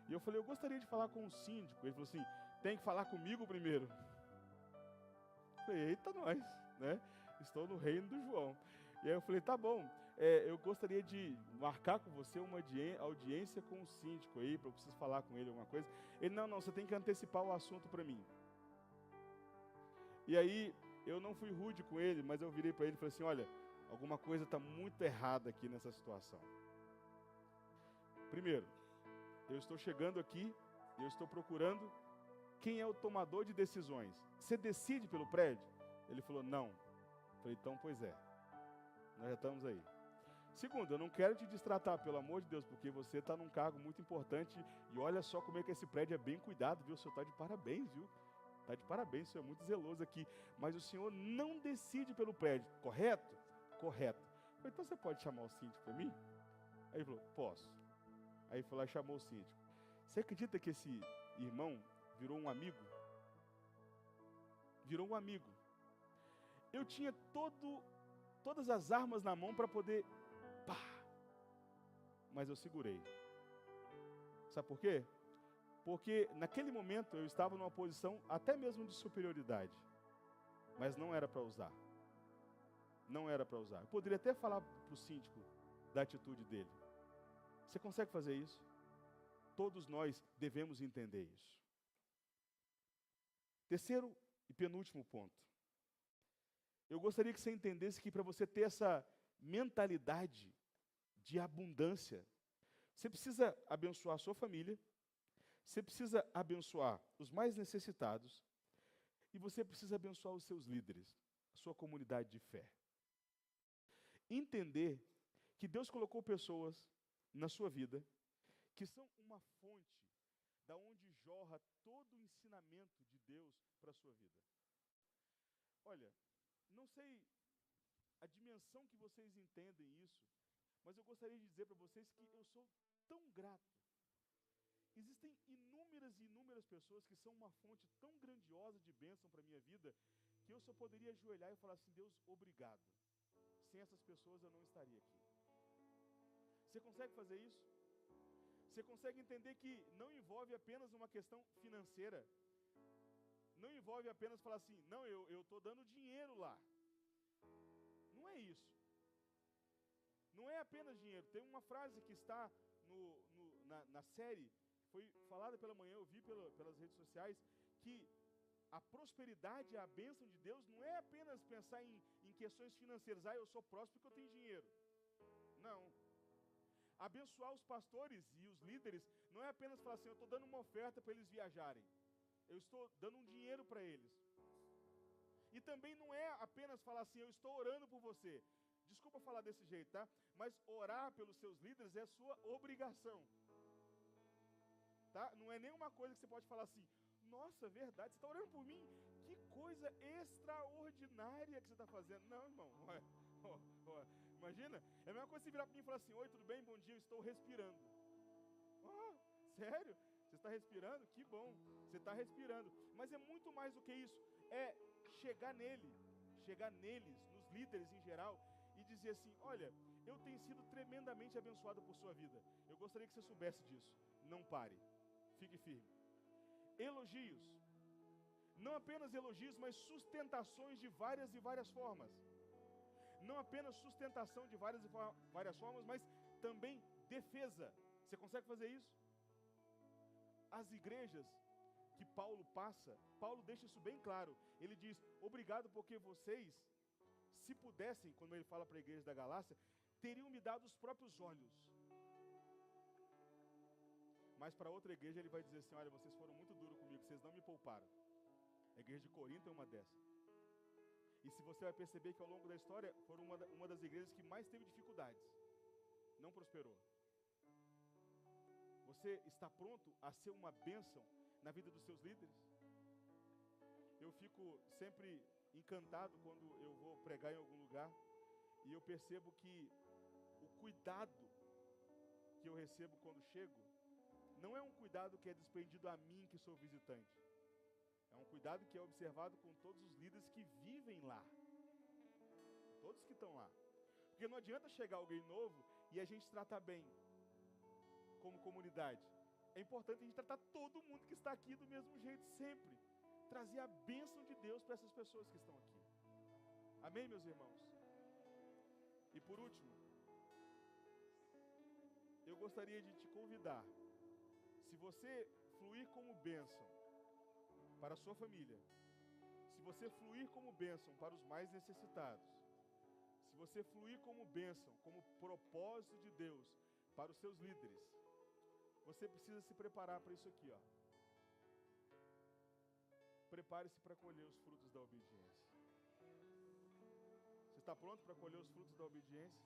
E eu falei: eu gostaria de falar com o síndico. Ele falou assim: tem que falar comigo primeiro. Eu falei: eita nós, né? Estou no reino do João. E aí eu falei: tá bom, eu gostaria de marcar com você uma audiência com o síndico aí, para eu preciso falar com ele alguma coisa. Ele: não, você tem que antecipar o assunto para mim. E aí, eu não fui rude com ele, mas eu virei para ele e falei assim: olha, alguma coisa está muito errada aqui nessa situação. Primeiro, eu estou chegando aqui, eu estou procurando quem é o tomador de decisões. Você decide pelo prédio? Ele falou: não. Eu falei: então, pois é. Nós já estamos aí. Segundo, eu não quero te destratar, pelo amor de Deus, porque você está num cargo muito importante e olha só como é que esse prédio é bem cuidado, viu? O senhor está de parabéns, viu? Está de parabéns, o senhor é muito zeloso aqui. Mas o senhor não decide pelo prédio, correto? Correto. Eu falei: então você pode chamar o síndico para mim? Aí ele falou: posso. Aí ele foi lá e chamou o síndico. Você acredita que esse irmão virou um amigo? Virou um amigo. Eu tinha todas as armas na mão para poder... Pá! Mas eu segurei. Sabe por quê? Porque naquele momento eu estava numa posição até mesmo de superioridade. Mas não era para usar. Não era para usar. Eu poderia até falar para o síndico da atitude dele. Você consegue fazer isso? Todos nós devemos entender isso. Terceiro e penúltimo ponto. Eu gostaria que você entendesse que para você ter essa mentalidade de abundância, você precisa abençoar a sua família, você precisa abençoar os mais necessitados e você precisa abençoar os seus líderes, a sua comunidade de fé. Entender que Deus colocou pessoas na sua vida que são uma fonte da onde jorra todo o ensinamento de Deus para a sua vida. Olha, não sei a dimensão que vocês entendem isso, mas eu gostaria de dizer para vocês que eu sou tão grato. Existem inúmeras e inúmeras pessoas que são uma fonte tão grandiosa de bênção para a minha vida, que eu só poderia ajoelhar e falar assim: Deus, obrigado. Sem essas pessoas eu não estaria aqui. Você consegue fazer isso? Você consegue entender que não envolve apenas uma questão financeira. Não envolve apenas falar assim: não, eu estou dando dinheiro lá. Não é isso. Não é apenas dinheiro. Tem uma frase que está na série, foi falada pela manhã, eu vi pelas redes sociais, que a prosperidade, a bênção de Deus não é apenas pensar em questões financeiras. Eu sou próspero porque eu tenho dinheiro. Não. Abençoar os pastores e os líderes não é apenas falar assim, eu estou dando uma oferta para eles viajarem. Eu estou dando um dinheiro para eles. E também não é apenas falar assim, eu estou orando por você. Desculpa falar desse jeito, tá? Mas orar pelos seus líderes é sua obrigação. Tá? Não é nenhuma coisa que você pode falar assim, nossa, verdade, você está orando por mim? Que coisa extraordinária que você está fazendo. Não, irmão, imagina, é a mesma coisa você virar para mim e falar assim, oi, tudo bem? Bom dia, eu estou respirando. Sério? Você está respirando? Que bom, você está respirando. Mas é muito mais do que isso, é chegar neles, nos líderes em geral, e dizer assim, olha, eu tenho sido tremendamente abençoado por sua vida. Eu gostaria que você soubesse disso. Não pare, fique firme. Elogios. Não apenas elogios, mas sustentações de várias e várias formas. Não apenas sustentação de várias e várias formas, mas também defesa. Você consegue fazer isso? As igrejas que Paulo passa, Paulo deixa isso bem claro. Ele diz, obrigado porque vocês, se pudessem, quando ele fala para a igreja da Galácia, teriam me dado os próprios olhos. Mas para outra igreja ele vai dizer assim, olha, vocês foram muito duros comigo, vocês não me pouparam. A igreja de Corinto é uma dessas. E se você vai perceber que ao longo da história, foram uma das igrejas que mais teve dificuldades. Não prosperou. Você está pronto a ser uma bênção na vida dos seus líderes? Eu fico sempre encantado quando eu vou pregar em algum lugar e eu percebo que o cuidado que eu recebo quando chego não é um cuidado que é desprendido a mim que sou visitante. É um cuidado que é observado com todos os líderes que vivem lá. Todos que estão lá. Porque não adianta chegar alguém novo e a gente tratar bem como comunidade. É importante a gente tratar todo mundo que está aqui do mesmo jeito sempre. Trazer a bênção de Deus para essas pessoas que estão aqui. Amém, meus irmãos? E por último, eu gostaria de te convidar, se você fluir como bênção para a sua família, se você fluir como bênção para os mais necessitados, se você fluir como bênção, como propósito de Deus para os seus líderes, você precisa se preparar para isso aqui, ó. Prepare-se para colher os frutos da obediência. Você está pronto para colher os frutos da obediência?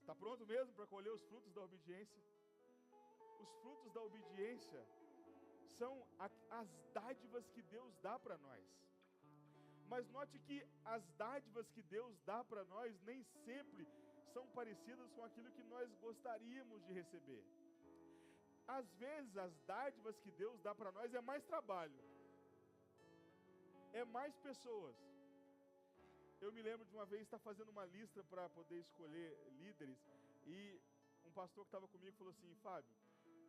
Está pronto mesmo para colher os frutos da obediência? Os frutos da obediência são as dádivas que Deus dá para nós. Mas note que as dádivas que Deus dá para nós nem sempre são parecidas com aquilo que nós gostaríamos de receber. Às vezes as dádivas que Deus dá para nós é mais trabalho, é mais pessoas. Eu me lembro de uma vez estar fazendo uma lista para poder escolher líderes, e um pastor que estava comigo falou assim, Fábio,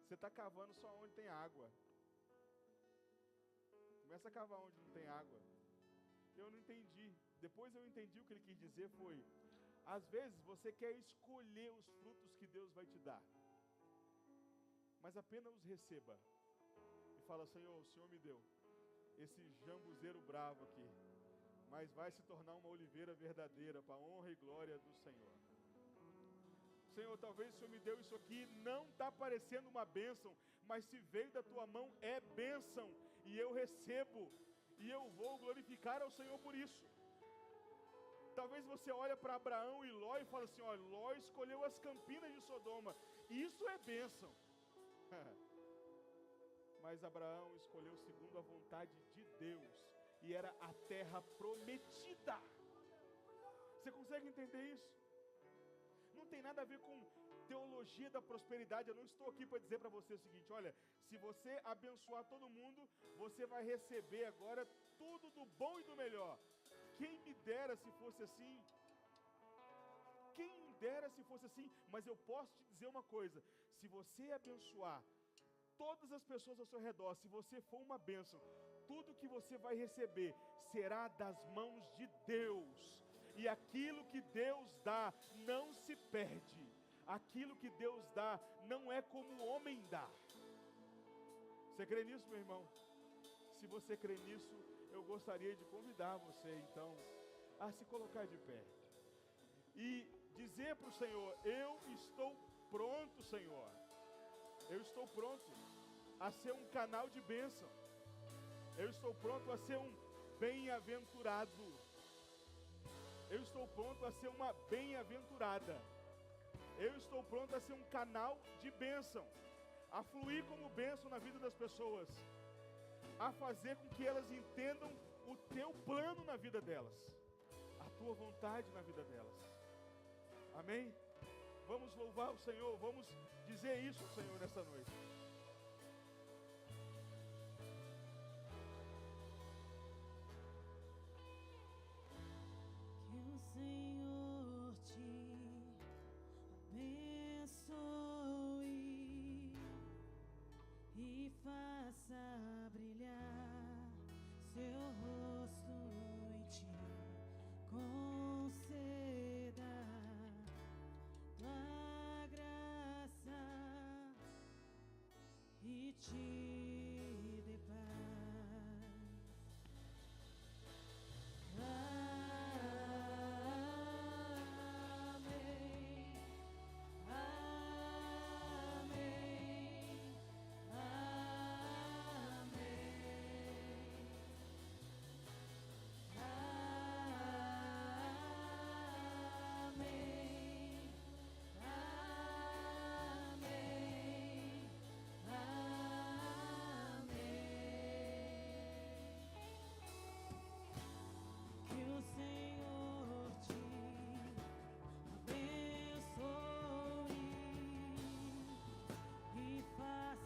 você está cavando só onde tem água. Começa a cavar onde não tem água. Eu não entendi. Depois eu entendi o que ele quis dizer foi, às vezes você quer escolher os frutos que Deus vai te dar, mas apenas os receba. E fala, Senhor, o Senhor me deu esse jambuzeiro bravo aqui, mas vai se tornar uma oliveira verdadeira para a honra e glória do Senhor. Senhor, talvez o Senhor me deu isso aqui, não está parecendo uma bênção, mas se veio da tua mão é bênção, e eu recebo, e eu vou glorificar ao Senhor por isso. Talvez você olhe para Abraão e Ló e fala assim, ó, Ló escolheu as campinas de Sodoma, isso é bênção. Mas Abraão escolheu segundo a vontade de Deus, e era a terra prometida. Você consegue entender isso? Não tem nada a ver com teologia da prosperidade. Eu não estou aqui para dizer para você o seguinte, olha, se você abençoar todo mundo, você vai receber agora tudo do bom e do melhor. Quem me dera se fosse assim. Quem me dera se fosse assim. Mas eu posso te dizer uma coisa, se você abençoar todas as pessoas ao seu redor, se você for uma bênção, tudo que você vai receber será das mãos de Deus. E aquilo que Deus dá não se perde. Aquilo que Deus dá não é como o homem dá. Você crê nisso, meu irmão? Se você crê nisso, eu gostaria de convidar você, então, a se colocar de pé. E dizer para o Senhor: eu estou pronto, Senhor. Eu estou pronto a ser um canal de bênção. Eu estou pronto a ser um bem-aventurado. Eu estou pronto a ser uma bem-aventurada. Eu estou pronto a ser um canal de bênção, a fluir como bênção na vida das pessoas, a fazer com que elas entendam o teu plano na vida delas, a tua vontade na vida delas. Amém? Vamos louvar o Senhor, vamos dizer isso ao Senhor nesta noite. Que o Senhor te abençoe e faça brilhar seu rosto e te conceda tua graça e te dê paz.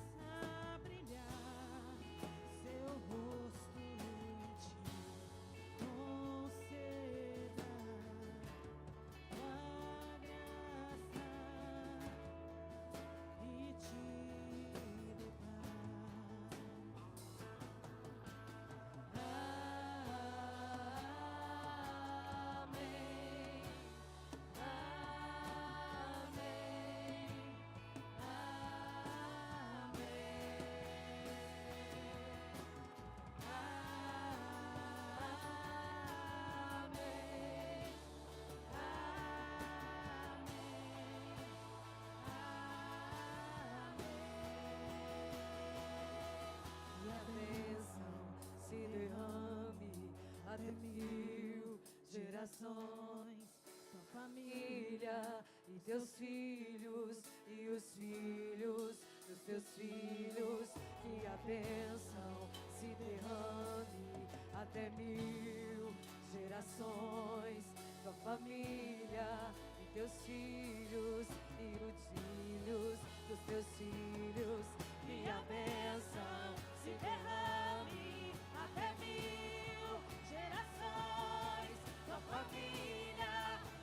Até 1000 gerações, tua família e teus filhos e os filhos dos teus filhos, que a bênção se derrame até 1000 gerações, tua família e teus filhos e os filhos dos teus filhos, que a bênção se derrame até 1000 gerações, tua família,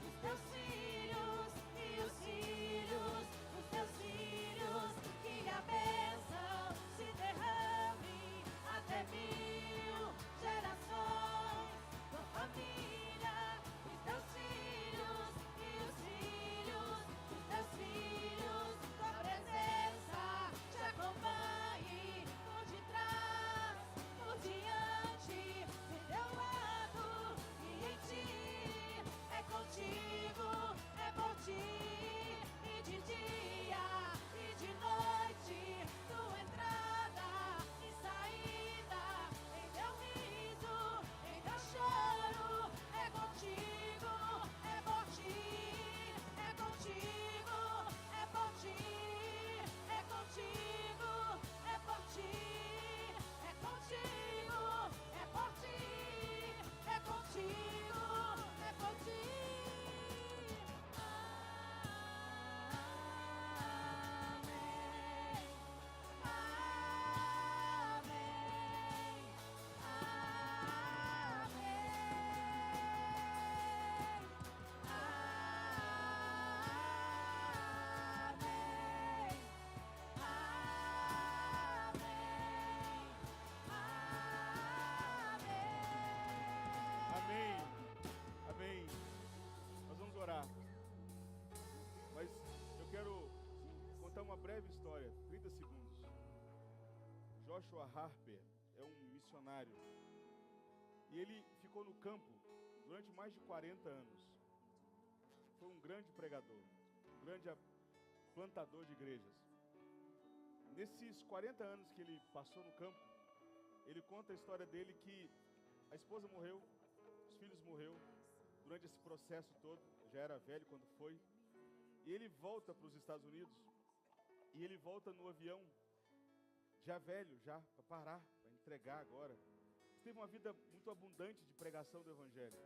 os teus filhos e os filhos dos teus filhos, que a bênção se derrame até 1000 gerações, tua família, os teus filhos e os filhos breve história, 30 segundos. Joshua Harper é um missionário. E ele ficou no campo durante mais de 40 anos. Foi um grande pregador, um grande plantador de igrejas. Nesses 40 anos que ele passou no campo, ele conta a história dele que a esposa morreu, os filhos morreram durante esse processo todo, já era velho quando foi. E ele volta para os Estados Unidos, e ele volta no avião, já velho, já para parar, para entregar agora. Ele teve uma vida muito abundante de pregação do Evangelho.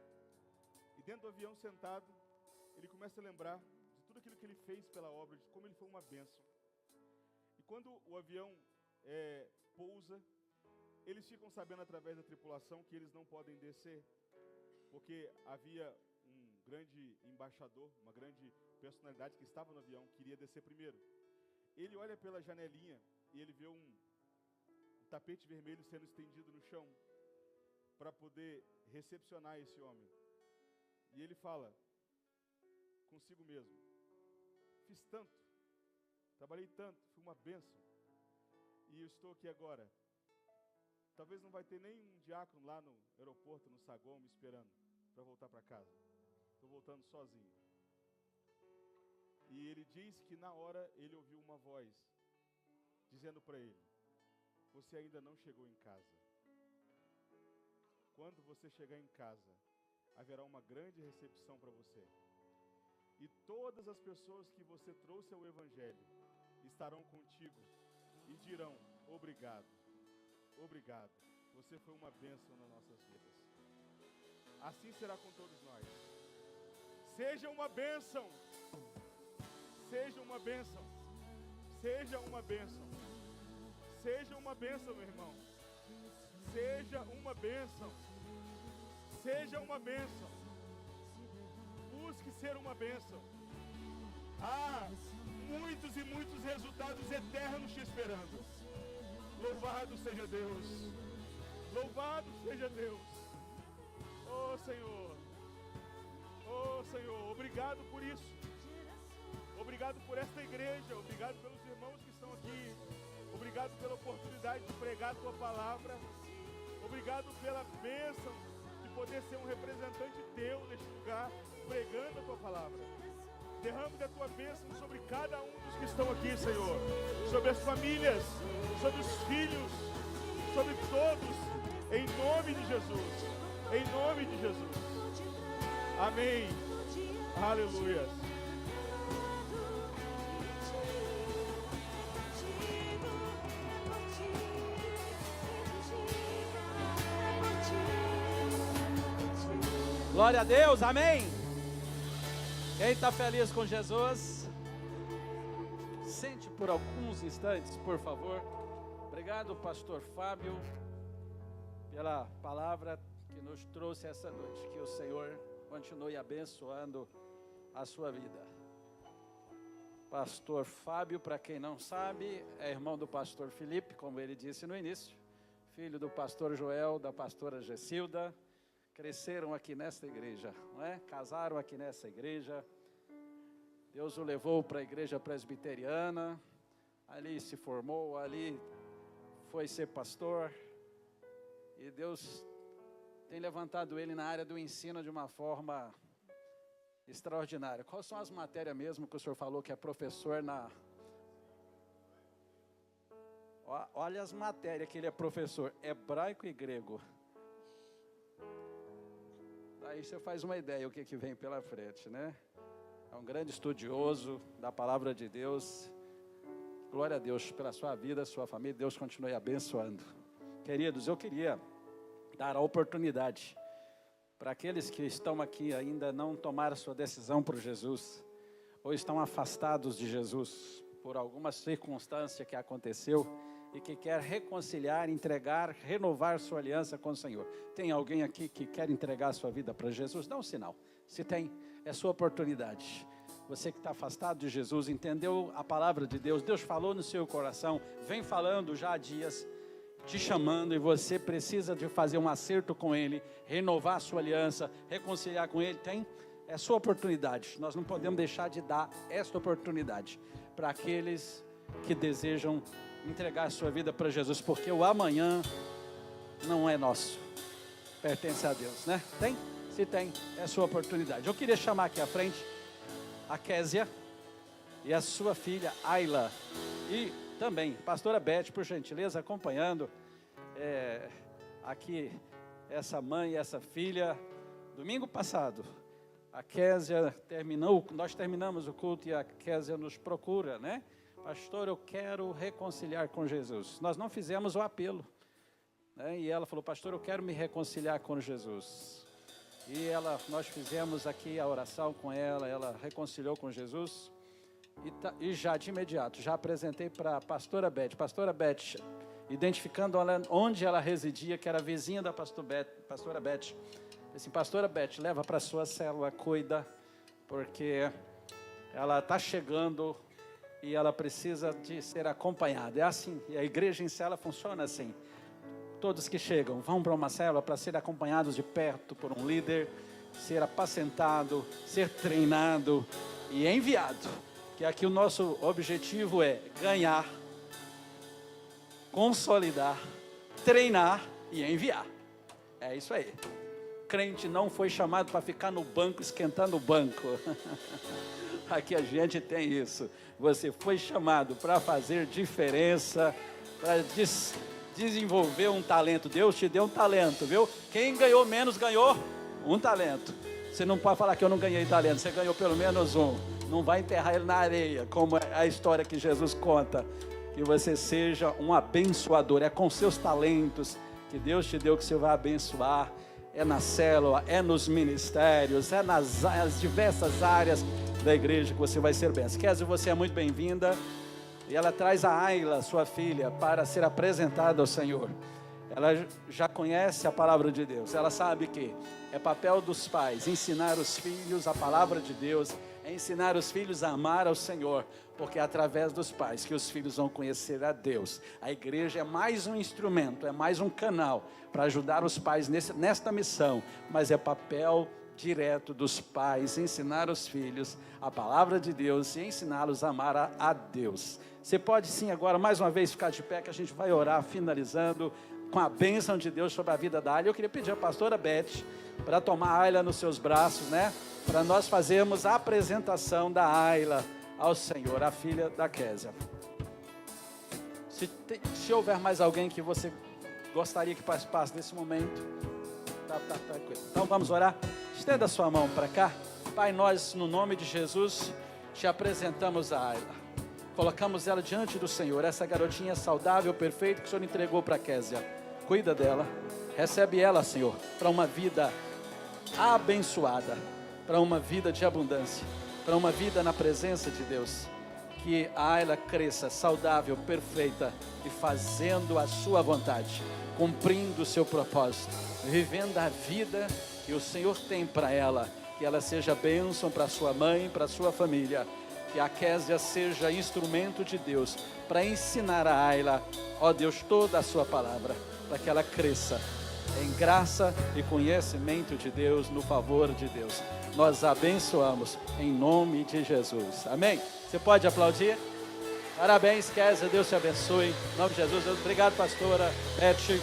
E dentro do avião sentado, ele começa a lembrar de tudo aquilo que ele fez pela obra, de como ele foi uma bênção. E quando o avião pousa, eles ficam sabendo através da tripulação que eles não podem descer, porque havia um grande embaixador, uma grande personalidade que estava no avião, queria descer primeiro. Ele olha pela janelinha e ele vê um tapete vermelho sendo estendido no chão para poder recepcionar esse homem. E ele fala consigo mesmo: fiz tanto, trabalhei tanto, fui uma bênção, e eu estou aqui agora. Talvez não vai ter nem um diácono lá no aeroporto, no saguão, me esperando para voltar para casa. Estou voltando sozinho. E ele diz que na hora ele ouviu uma voz dizendo para ele: você ainda não chegou em casa. Quando você chegar em casa, haverá uma grande recepção para você. E todas as pessoas que você trouxe ao Evangelho estarão contigo e dirão: obrigado, obrigado. Você foi uma bênção nas nossas vidas. Assim será com todos nós. Seja uma bênção. Seja uma bênção. Seja uma bênção. Seja uma bênção, meu irmão. Seja uma bênção. Seja uma bênção. Busque ser uma bênção. Há muitos e muitos resultados eternos te esperando. Louvado seja Deus. Louvado seja Deus. Oh Senhor. Oh Senhor, obrigado por isso. Obrigado por esta igreja. Obrigado pelos irmãos que estão aqui. Obrigado pela oportunidade de pregar a tua palavra. Obrigado pela bênção de poder ser um representante teu neste lugar, pregando a tua palavra. Derrame da tua bênção sobre cada um dos que estão aqui, Senhor. Sobre as famílias, sobre os filhos, sobre todos, em nome de Jesus. Em nome de Jesus. Amém. Aleluia. Glória a Deus, amém. Quem está feliz com Jesus, sente por alguns instantes, por favor. Obrigado, pastor Fábio, pela palavra que nos trouxe essa noite. Que o Senhor continue abençoando a sua vida. Pastor Fábio, para quem não sabe, é irmão do pastor Felipe, como ele disse no início, filho do pastor Joel, da pastora Gessilda. Cresceram aqui nesta igreja, não é? Casaram aqui nessa igreja. Deus o levou para a igreja presbiteriana, ali se formou, ali foi ser pastor. E Deus tem levantado ele na área do ensino de uma forma extraordinária. Quais são as matérias mesmo que o senhor falou que é professor na... Olha as matérias que ele é professor, hebraico e grego. Aí você faz uma ideia o que vem pela frente, né? É um grande estudioso da palavra de Deus. Glória a Deus pela sua vida, sua família. Deus continue abençoando. Queridos, eu queria dar a oportunidade para aqueles que estão aqui ainda não tomaram sua decisão por Jesus, ou estão afastados de Jesus por alguma circunstância que aconteceu e que quer reconciliar, entregar, renovar sua aliança com o Senhor. Tem alguém aqui que quer entregar sua vida para Jesus? Dá um sinal. Se tem, é sua oportunidade. Você que está afastado de Jesus, entendeu a palavra de Deus, Deus falou no seu coração, vem falando já há dias, te chamando, e você precisa de fazer um acerto com Ele, renovar sua aliança, reconciliar com Ele. Tem? É a sua oportunidade. Nós não podemos deixar de dar esta oportunidade para aqueles que desejam entregar a sua vida para Jesus, porque o amanhã não é nosso, pertence a Deus, né? Tem? Se tem, é a sua oportunidade. Eu queria chamar aqui à frente a Késia e a sua filha Ayla, e também pastora Beth, por gentileza, acompanhando aqui essa mãe e essa filha. Domingo passado a Késia nós terminamos o culto e a Késia nos procura, né? Pastor, eu quero reconciliar com Jesus. Nós não fizemos o apelo, né? E ela falou, pastor, eu quero me reconciliar com Jesus. E nós fizemos aqui a oração com ela reconciliou com Jesus. E já de imediato, já apresentei para a pastora Beth. Pastora Beth, identificando onde ela residia, que era vizinha da pastora Beth. Assim, pastora Beth, leva para a sua célula, cuida, porque ela está chegando e ela precisa de ser acompanhada. É assim, e a igreja em célula funciona assim. Todos que chegam vão para uma célula para serem acompanhados de perto por um líder, ser apacentado, ser treinado e enviado. Que aqui o nosso objetivo é ganhar, consolidar, treinar e enviar. É isso aí. Crente não foi chamado para ficar no banco, esquentando o banco. Aqui a gente tem isso. Você foi chamado para fazer diferença, para desenvolver um talento. Deus te deu um talento, viu? Quem ganhou menos ganhou um talento. Você não pode falar que eu não ganhei talento, você ganhou pelo menos um. Não vai enterrar ele na areia, como é a história que Jesus conta. Que você seja um abençoador. É com seus talentos que Deus te deu que você vai abençoar. É na célula, é nos ministérios, é nas diversas áreas da igreja que você vai ser bênção. Késia, você é muito bem-vinda. E ela traz a Ayla, sua filha, para ser apresentada ao Senhor. Ela já conhece a palavra de Deus. Ela sabe que é papel dos pais ensinar os filhos a palavra de Deus, é ensinar os filhos a amar ao Senhor, porque é através dos pais que os filhos vão conhecer a Deus. A igreja é mais um instrumento, é mais um canal para ajudar os pais nesta missão, mas é papel direto dos pais ensinar os filhos a palavra de Deus e ensiná-los a amar a Deus. Você pode sim agora mais uma vez ficar de pé, que a gente vai orar finalizando com a bênção de Deus sobre a vida da Ayla. Eu queria pedir à pastora Beth para tomar a Ayla nos seus braços, né? Para nós fazermos a apresentação da Ayla ao Senhor, a filha da Késia. Se houver mais alguém que você gostaria que participasse desse momento, tá. Então vamos orar. Estenda a sua mão para cá. Pai, nós no nome de Jesus te apresentamos a Ayla. Colocamos ela diante do Senhor, essa garotinha saudável, perfeita que o Senhor entregou para a Késia. Cuida dela, recebe ela, Senhor, para uma vida abençoada, para uma vida de abundância, para uma vida na presença de Deus. Que a Ayla cresça saudável, perfeita e fazendo a sua vontade, cumprindo o seu propósito, vivendo a vida que o Senhor tem para ela. Que ela seja bênção para sua mãe, para sua família. Que a Késia seja instrumento de Deus para ensinar a Ayla, ó Deus, toda a sua palavra, para que ela cresça em graça e conhecimento de Deus, no favor de Deus. Nós abençoamos em nome de Jesus. Amém? Você pode aplaudir? Parabéns, Késia, Deus te abençoe. Em nome de Jesus, obrigado, pastora Beth.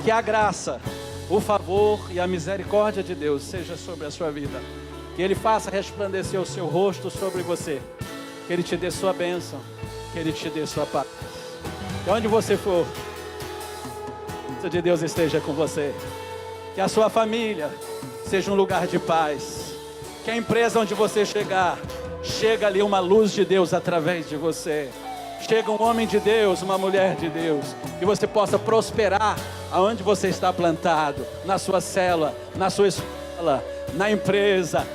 Que a graça, o favor e a misericórdia de Deus seja sobre a sua vida. Que Ele faça resplandecer o seu rosto sobre você. Que Ele te dê sua bênção. Que Ele te dê sua paz. Que onde você for, a bênção de Deus esteja com você. Que a sua família seja um lugar de paz. Que a empresa onde você chegar, chega ali uma luz de Deus através de você. Chega um homem de Deus, uma mulher de Deus. Que você possa prosperar aonde você está plantado. Na sua célula, na sua escola, na empresa,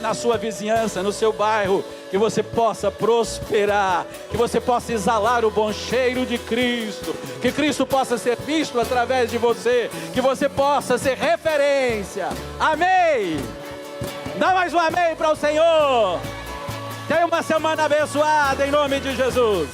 na sua vizinhança, no seu bairro. Que você possa prosperar, que você possa exalar o bom cheiro de Cristo, que Cristo possa ser visto através de você, que você possa ser referência. Amém. Dá mais um amém para o Senhor. Tenha uma semana abençoada em nome de Jesus.